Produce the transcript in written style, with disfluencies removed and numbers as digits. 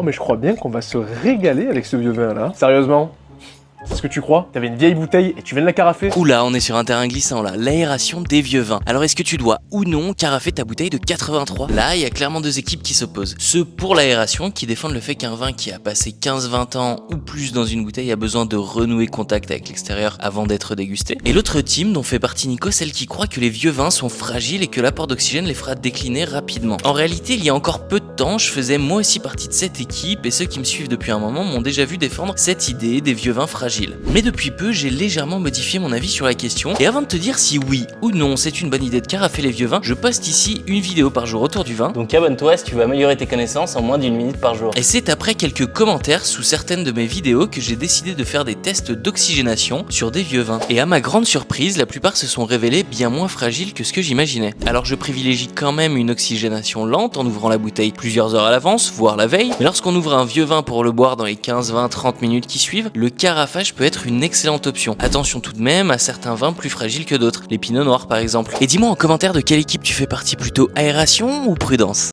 Oh, mais je crois bien qu'on va se régaler avec ce vieux vin là. Sérieusement? C'est ce que tu crois? T'avais une vieille bouteille et tu viens de la carafer? Oula, on est sur un terrain glissant là, l'aération des vieux vins. Alors est-ce que tu dois ou non carafer ta bouteille de 83? Là, il y a clairement deux équipes qui s'opposent. Ceux pour l'aération qui défendent le fait qu'un vin qui a passé 15-20 ans ou plus dans une bouteille a besoin de renouer contact avec l'extérieur avant d'être dégusté. Et l'autre team dont fait partie Nico, celle qui croit que les vieux vins sont fragiles et que l'apport d'oxygène les fera décliner rapidement. En réalité, il y a encore peu de temps, je faisais moi aussi partie de cette équipe et ceux qui me suivent depuis un moment m'ont déjà vu défendre cette idée des vieux vins fragiles. Mais depuis peu, j'ai légèrement modifié mon avis sur la question et avant de te dire si oui ou non c'est une bonne idée de carafer les vieux vins, je poste ici une vidéo par jour autour du vin. Donc abonne-toi si tu veux améliorer tes connaissances en moins d'1 minute par jour. Et c'est après quelques commentaires sous certaines de mes vidéos que j'ai décidé de faire des tests d'oxygénation sur des vieux vins. Et à ma grande surprise, la plupart se sont révélés bien moins fragiles que ce que j'imaginais. Alors je privilégie quand même une oxygénation lente en ouvrant la bouteille plusieurs heures à l'avance, voire la veille. Mais lorsqu'on ouvre un vieux vin pour le boire dans les 15, 20, 30 minutes qui suivent, le carafage peut être une excellente option. Attention tout de même à certains vins plus fragiles que d'autres, les pinots noirs par exemple. Et dis-moi en commentaire de quelle équipe tu fais partie, plutôt aération ou prudence?